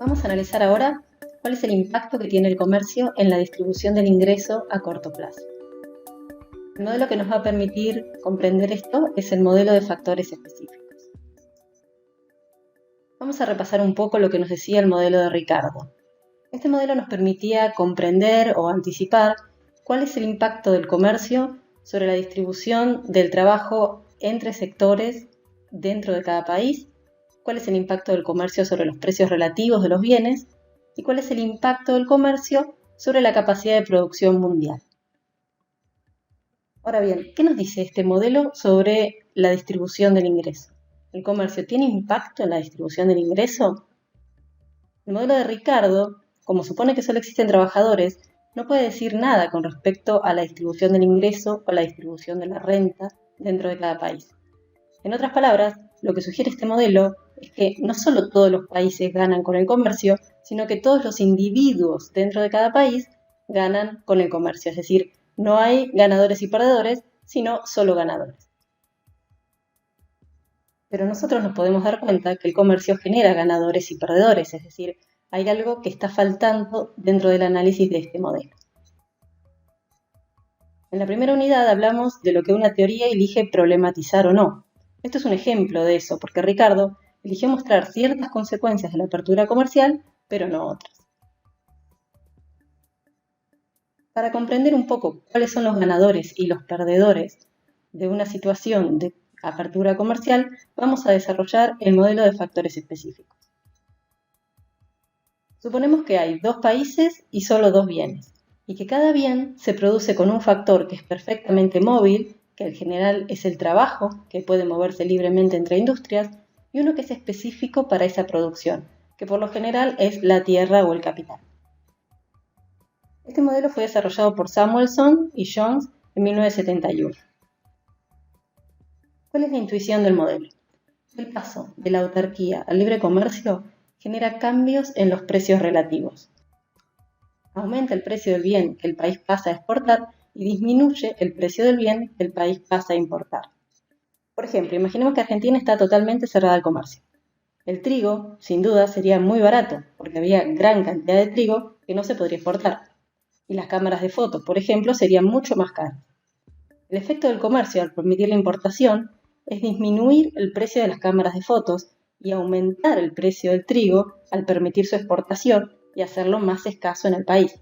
Vamos a analizar ahora cuál es el impacto que tiene el comercio en la distribución del ingreso a corto plazo. El modelo que nos va a permitir comprender esto es el modelo de factores específicos. Vamos a repasar un poco lo que nos decía el modelo de Ricardo. Este modelo nos permitía comprender o anticipar cuál es el impacto del comercio sobre la distribución del trabajo entre sectores dentro de cada país, cuál es el impacto del comercio sobre los precios relativos de los bienes y cuál es el impacto del comercio sobre la capacidad de producción mundial. Ahora bien, ¿qué nos dice este modelo sobre la distribución del ingreso? ¿El comercio tiene impacto en la distribución del ingreso? El modelo de Ricardo, como supone que solo existen trabajadores, no puede decir nada con respecto a la distribución del ingreso o la distribución de la renta dentro de cada país. En otras palabras, lo que sugiere este modelo es que no solo todos los países ganan con el comercio, sino que todos los individuos dentro de cada país ganan con el comercio. Es decir, no hay ganadores y perdedores, sino solo ganadores. Pero nosotros nos podemos dar cuenta que el comercio genera ganadores y perdedores, es decir, hay algo que está faltando dentro del análisis de este modelo. En la primera unidad hablamos de lo que una teoría elige problematizar o no. Esto es un ejemplo de eso, porque Ricardo eligió mostrar ciertas consecuencias de la apertura comercial, pero no otras. Para comprender un poco cuáles son los ganadores y los perdedores de una situación de apertura comercial, vamos a desarrollar el modelo de factores específicos. Suponemos que hay dos países y solo dos bienes, y que cada bien se produce con un factor que es perfectamente móvil, que en general es el trabajo, que puede moverse libremente entre industrias, y uno que es específico para esa producción, que por lo general es la tierra o el capital. Este modelo fue desarrollado por Samuelson y Jones en 1971. ¿Cuál es la intuición del modelo? El paso de la autarquía al libre comercio genera cambios en los precios relativos. Aumenta el precio del bien que el país pasa a exportar y disminuye el precio del bien que el país pasa a importar. Por ejemplo, imaginemos que Argentina está totalmente cerrada al comercio. El trigo, sin duda, sería muy barato, porque había gran cantidad de trigo que no se podría exportar. Y las cámaras de fotos, por ejemplo, serían mucho más caras. El efecto del comercio al permitir la importación es disminuir el precio de las cámaras de fotos y aumentar el precio del trigo al permitir su exportación y hacerlo más escaso en el país.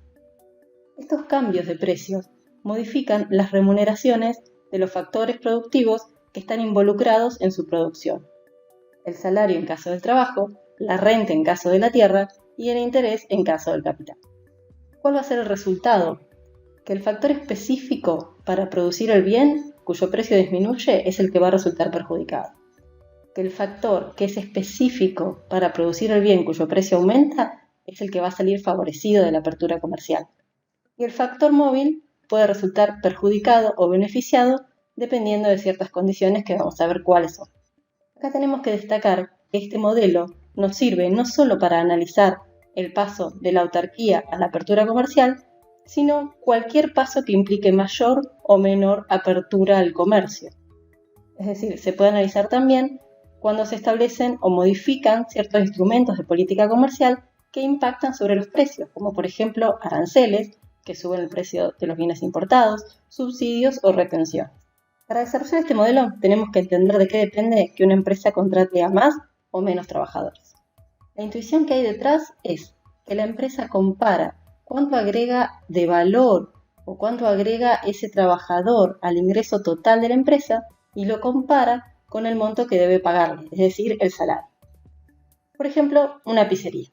Estos cambios de precios modifican las remuneraciones de los factores productivos que están involucrados en su producción. El salario en caso del trabajo, la renta en caso de la tierra y el interés en caso del capital. ¿Cuál va a ser el resultado? Que el factor específico para producir el bien, cuyo precio disminuye, es el que va a resultar perjudicado. Que el factor que es específico para producir el bien, cuyo precio aumenta, es el que va a salir favorecido de la apertura comercial. Y el factor móvil puede resultar perjudicado o beneficiado dependiendo de ciertas condiciones que vamos a ver cuáles son. Acá tenemos que destacar que este modelo nos sirve no solo para analizar el paso de la autarquía a la apertura comercial, sino cualquier paso que implique mayor o menor apertura al comercio. Es decir, se puede analizar también cuando se establecen o modifican ciertos instrumentos de política comercial que impactan sobre los precios, como por ejemplo aranceles, que suben el precio de los bienes importados, subsidios o retenciones. Para desarrollar este modelo tenemos que entender de qué depende que una empresa contrate a más o menos trabajadores. La intuición que hay detrás es que la empresa compara cuánto agrega de valor o cuánto agrega ese trabajador al ingreso total de la empresa y lo compara con el monto que debe pagarle, es decir, el salario. Por ejemplo, una pizzería.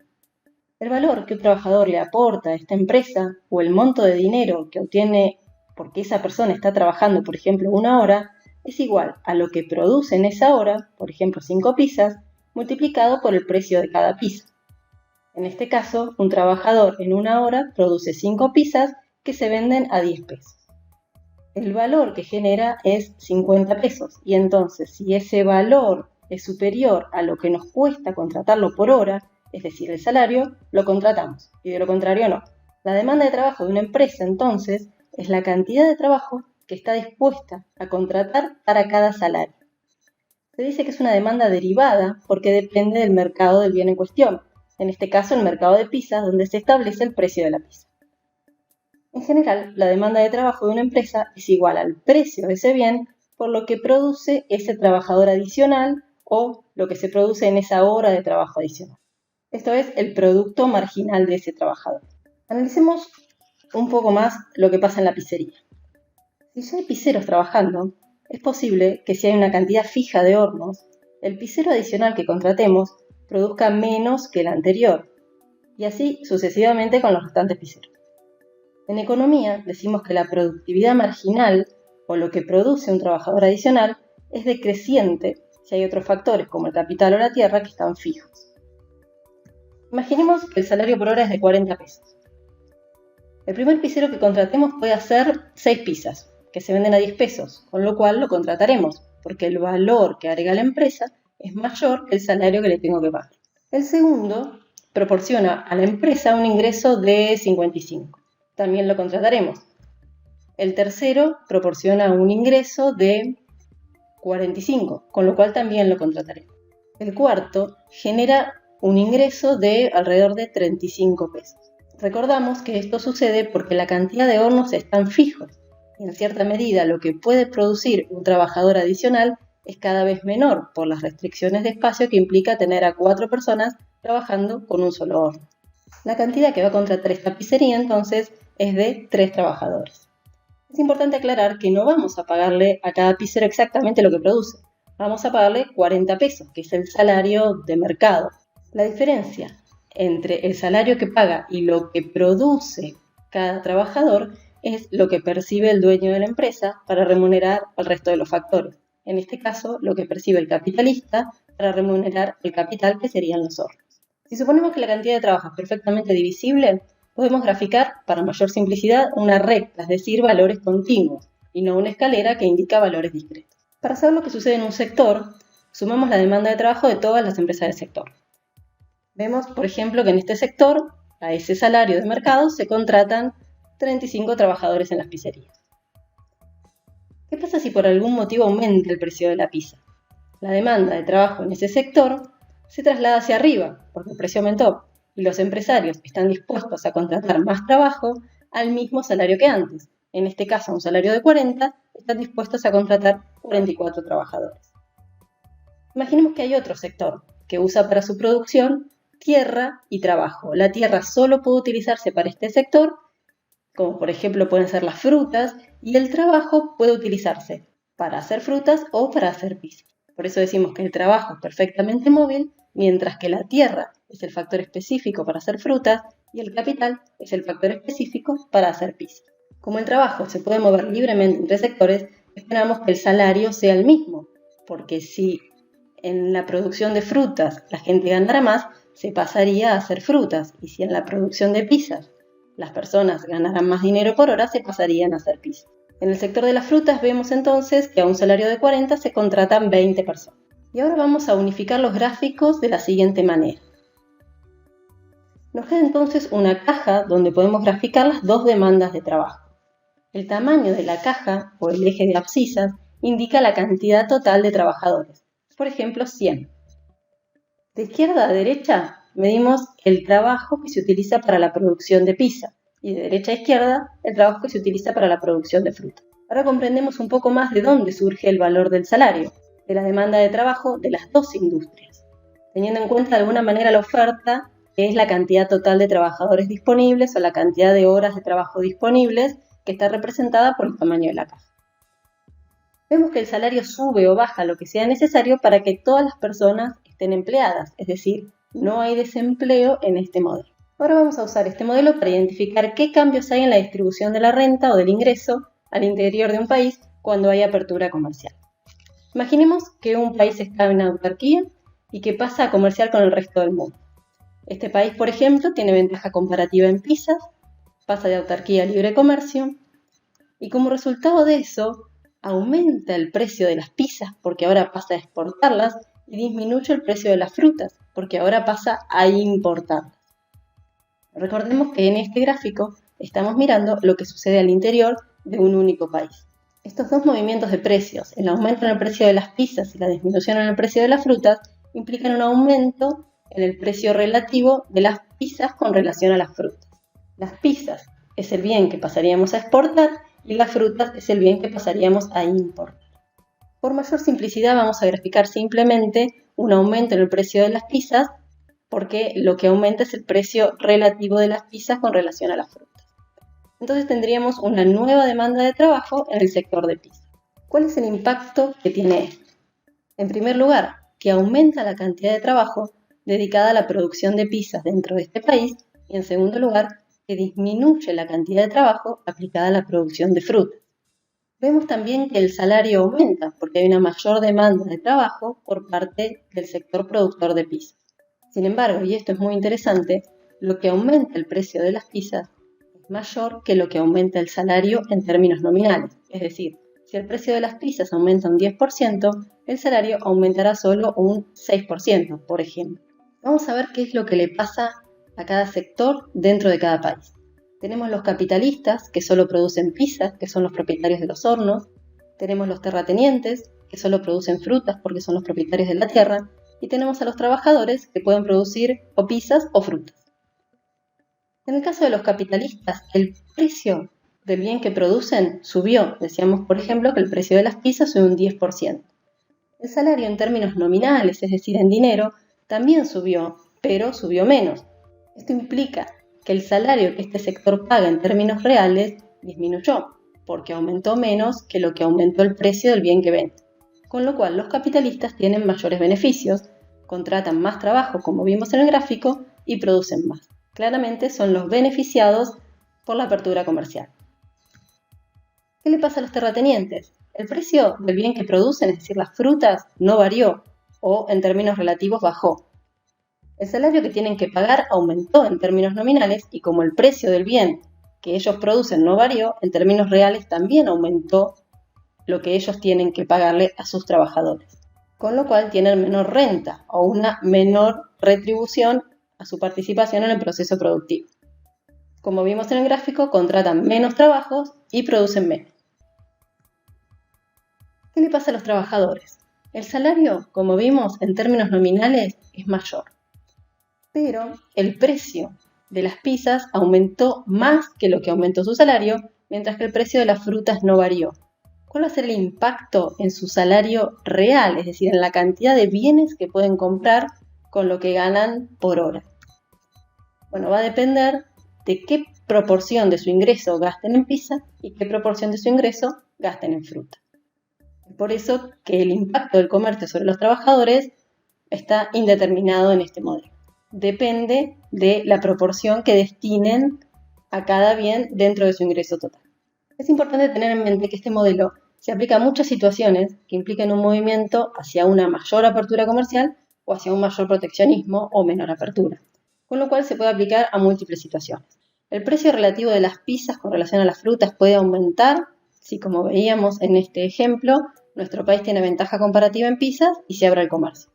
El valor que un trabajador le aporta a esta empresa o el monto de dinero que obtiene porque esa persona está trabajando, por ejemplo, 1 hora, es igual a lo que produce en esa hora, por ejemplo, 5 pizzas, multiplicado por el precio de cada pizza. En este caso, un trabajador en 1 hora produce 5 pizzas que se venden a 10 pesos. El valor que genera es 50 pesos y entonces si ese valor es superior a lo que nos cuesta contratarlo por hora, es decir, el salario, lo contratamos y de lo contrario no. La demanda de trabajo de una empresa entonces es la cantidad de trabajo que está dispuesta a contratar para cada salario. Se dice que es una demanda derivada porque depende del mercado del bien en cuestión, en este caso el mercado de pizzas, donde se establece el precio de la pizza. En general, la demanda de trabajo de una empresa es igual al precio de ese bien por lo que produce ese trabajador adicional o lo que se produce en esa hora de trabajo adicional. Esto es el producto marginal de ese trabajador. Analicemos un poco más lo que pasa en la pizzería. Si ya hay pizzeros trabajando, es posible que si hay una cantidad fija de hornos, el pizzero adicional que contratemos produzca menos que el anterior, y así sucesivamente con los restantes pizzeros. En economía decimos que la productividad marginal, o lo que produce un trabajador adicional, es decreciente si hay otros factores como el capital o la tierra que están fijos. Imaginemos que el salario por hora es de 40 pesos. El primer pizzero que contratemos puede hacer 6 pizzas, que se venden a 10 pesos, con lo cual lo contrataremos, porque el valor que agrega la empresa es mayor que el salario que le tengo que pagar. El segundo proporciona a la empresa un ingreso de 55. También lo contrataremos. El tercero proporciona un ingreso de 45, con lo cual también lo contrataremos. El cuarto genera un ingreso de alrededor de 35 pesos. Recordamos que esto sucede porque la cantidad de hornos están fijos y en cierta medida lo que puede producir un trabajador adicional es cada vez menor por las restricciones de espacio que implica tener a 4 personas trabajando con un solo horno. La cantidad que va a contratar esta pizzería entonces es de 3 trabajadores. Es importante aclarar que no vamos a pagarle a cada pizzero exactamente lo que produce. Vamos a pagarle 40 pesos, que es el salario de mercado. La diferencia entre el salario que paga y lo que produce cada trabajador es lo que percibe el dueño de la empresa para remunerar al resto de los factores. En este caso, lo que percibe el capitalista para remunerar el capital, que serían los hornos. Si suponemos que la cantidad de trabajo es perfectamente divisible, podemos graficar, para mayor simplicidad, una recta, es decir, valores continuos, y no una escalera que indica valores discretos. Para saber lo que sucede en un sector, sumamos la demanda de trabajo de todas las empresas del sector. Vemos, por ejemplo, que en este sector, a ese salario de mercado, se contratan 35 trabajadores en las pizzerías. ¿Qué pasa si por algún motivo aumenta el precio de la pizza? La demanda de trabajo en ese sector se traslada hacia arriba, porque el precio aumentó, y los empresarios están dispuestos a contratar más trabajo al mismo salario que antes. En este caso, a un salario de 40, están dispuestos a contratar 44 trabajadores. Imaginemos que hay otro sector que usa para su producción tierra y trabajo. La tierra solo puede utilizarse para este sector, como por ejemplo pueden ser las frutas, y el trabajo puede utilizarse para hacer frutas o para hacer pizza. Por eso decimos que el trabajo es perfectamente móvil, mientras que la tierra es el factor específico para hacer frutas y el capital es el factor específico para hacer pizza. Como el trabajo se puede mover libremente entre sectores, esperamos que el salario sea el mismo, porque si en la producción de frutas la gente ganara más, se pasaría a hacer frutas, y si en la producción de pizzas las personas ganaran más dinero por hora, se pasarían a hacer pizza. En el sector de las frutas vemos entonces que a un salario de 40 se contratan 20 personas. Y ahora vamos a unificar los gráficos de la siguiente manera. Nos queda entonces una caja donde podemos graficar las dos demandas de trabajo. El tamaño de la caja o el eje de abscisas indica la cantidad total de trabajadores. Por ejemplo, 100. De izquierda a derecha medimos el trabajo que se utiliza para la producción de pizza y de derecha a izquierda el trabajo que se utiliza para la producción de fruta. Ahora comprendemos un poco más de dónde surge el valor del salario, de la demanda de trabajo de las dos industrias, teniendo en cuenta de alguna manera la oferta, que es la cantidad total de trabajadores disponibles o la cantidad de horas de trabajo disponibles, que está representada por el tamaño de la caja. Vemos que el salario sube o baja lo que sea necesario para que todas las personas estén empleadas, es decir, no hay desempleo en este modelo. Ahora vamos a usar este modelo para identificar qué cambios hay en la distribución de la renta o del ingreso al interior de un país cuando hay apertura comercial. Imaginemos que un país está en autarquía y que pasa a comerciar con el resto del mundo. Este país, por ejemplo, tiene ventaja comparativa en pizzas, pasa de autarquía a libre comercio y como resultado de eso aumenta el precio de las pizzas porque ahora pasa a exportarlas y disminuye el precio de las frutas porque ahora pasa a importarlas. Recordemos que en este gráfico estamos mirando lo que sucede al interior de un único país. Estos dos movimientos de precios, el aumento en el precio de las pizzas y la disminución en el precio de las frutas, implican un aumento en el precio relativo de las pizzas con relación a las frutas. Las pizzas es el bien que pasaríamos a exportar y las frutas es el bien que pasaríamos a importar. Por mayor simplicidad vamos a graficar simplemente un aumento en el precio de las pizzas porque lo que aumenta es el precio relativo de las pizzas con relación a las frutas. Entonces tendríamos una nueva demanda de trabajo en el sector de pizzas. ¿Cuál es el impacto que tiene esto? En primer lugar, que aumenta la cantidad de trabajo dedicada a la producción de pizzas dentro de este país y en segundo lugar, que disminuye la cantidad de trabajo aplicada a la producción de frutas. Vemos también que el salario aumenta porque hay una mayor demanda de trabajo por parte del sector productor de pizzas. Sin embargo, y esto es muy interesante, lo que aumenta el precio de las pizzas es mayor que lo que aumenta el salario en términos nominales. Es decir, si el precio de las pizzas aumenta un 10%, el salario aumentará solo un 6%, por ejemplo. Vamos a ver qué es lo que le pasa a cada sector dentro de cada país. Tenemos los capitalistas, que solo producen pizzas, que son los propietarios de los hornos. Tenemos los terratenientes, que solo producen frutas porque son los propietarios de la tierra. Y tenemos a los trabajadores, que pueden producir o pizzas o frutas. En el caso de los capitalistas, el precio del bien que producen subió. Decíamos, por ejemplo, que el precio de las pizzas subió un 10%. El salario en términos nominales, es decir, en dinero, también subió, pero subió menos. Esto implica que el salario que este sector paga en términos reales disminuyó, porque aumentó menos que lo que aumentó el precio del bien que vende. Con lo cual, los capitalistas tienen mayores beneficios, contratan más trabajo, como vimos en el gráfico, y producen más. Claramente son los beneficiados por la apertura comercial. ¿Qué le pasa a los terratenientes? El precio del bien que producen, es decir, las frutas, no varió, o en términos relativos bajó. El salario que tienen que pagar aumentó en términos nominales y como el precio del bien que ellos producen no varió, en términos reales también aumentó lo que ellos tienen que pagarle a sus trabajadores. Con lo cual tienen menor renta o una menor retribución a su participación en el proceso productivo. Como vimos en el gráfico, contratan menos trabajos y producen menos. ¿Qué le pasa a los trabajadores? El salario, como vimos, en términos nominales es mayor. Pero el precio de las pizzas aumentó más que lo que aumentó su salario, mientras que el precio de las frutas no varió. ¿Cuál va a ser el impacto en su salario real? Es decir, en la cantidad de bienes que pueden comprar con lo que ganan por hora. Bueno, va a depender de qué proporción de su ingreso gasten en pizza y qué proporción de su ingreso gasten en fruta. Por eso que el impacto del comercio sobre los trabajadores está indeterminado en este modelo. Depende de la proporción que destinen a cada bien dentro de su ingreso total. Es importante tener en mente que este modelo se aplica a muchas situaciones que implican un movimiento hacia una mayor apertura comercial o hacia un mayor proteccionismo o menor apertura, con lo cual se puede aplicar a múltiples situaciones. El precio relativo de las pizzas con relación a las frutas puede aumentar si, como veíamos en este ejemplo, nuestro país tiene ventaja comparativa en pizzas y se abre el comercio.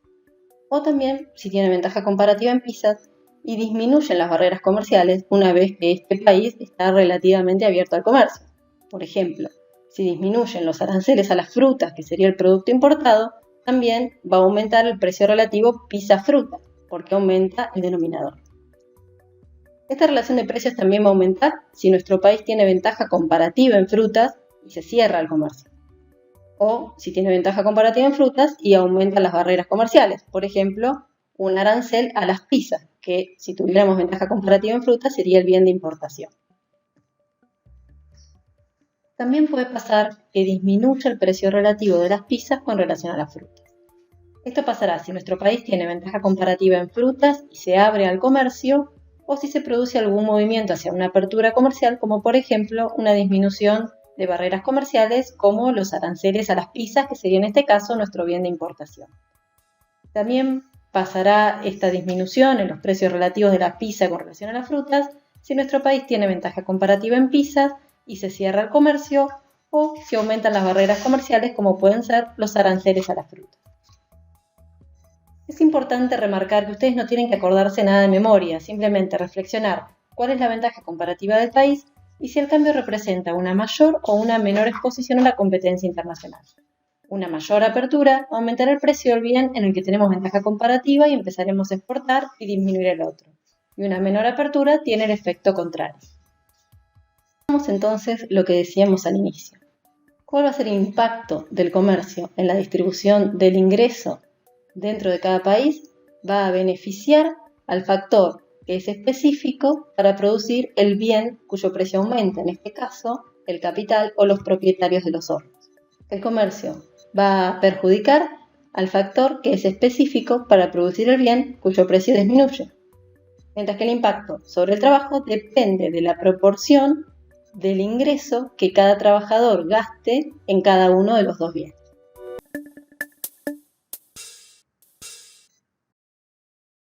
O también si tiene ventaja comparativa en pizzas y disminuyen las barreras comerciales una vez que este país está relativamente abierto al comercio. Por ejemplo, si disminuyen los aranceles a las frutas, que sería el producto importado, también va a aumentar el precio relativo pizza-fruta, porque aumenta el denominador. Esta relación de precios también va a aumentar si nuestro país tiene ventaja comparativa en frutas y se cierra el comercio. O si tiene ventaja comparativa en frutas y aumentan las barreras comerciales. Por ejemplo, un arancel a las pizzas, que si tuviéramos ventaja comparativa en frutas sería el bien de importación. También puede pasar que disminuya el precio relativo de las pizzas con relación a las frutas. Esto pasará si nuestro país tiene ventaja comparativa en frutas y se abre al comercio, o si se produce algún movimiento hacia una apertura comercial, como por ejemplo una disminución de barreras comerciales como los aranceles a las pizzas, que sería en este caso nuestro bien de importación. También pasará esta disminución en los precios relativos de la pizza con relación a las frutas si nuestro país tiene ventaja comparativa en pizzas y se cierra el comercio, o si aumentan las barreras comerciales como pueden ser los aranceles a las frutas. Es importante remarcar que ustedes no tienen que acordarse nada de memoria, simplemente reflexionar cuál es la ventaja comparativa del país y si el cambio representa una mayor o una menor exposición a la competencia internacional. Una mayor apertura aumentará el precio del bien en el que tenemos ventaja comparativa y empezaremos a exportar y disminuir el otro. Y una menor apertura tiene el efecto contrario. Veamos entonces lo que decíamos al inicio. ¿Cuál va a ser el impacto del comercio en la distribución del ingreso dentro de cada país? Va a beneficiar al factor que es específico para producir el bien cuyo precio aumenta, en este caso, el capital o los propietarios de los hornos. El comercio va a perjudicar al factor que es específico para producir el bien cuyo precio disminuye, mientras que el impacto sobre el trabajo depende de la proporción del ingreso que cada trabajador gaste en cada uno de los dos bienes.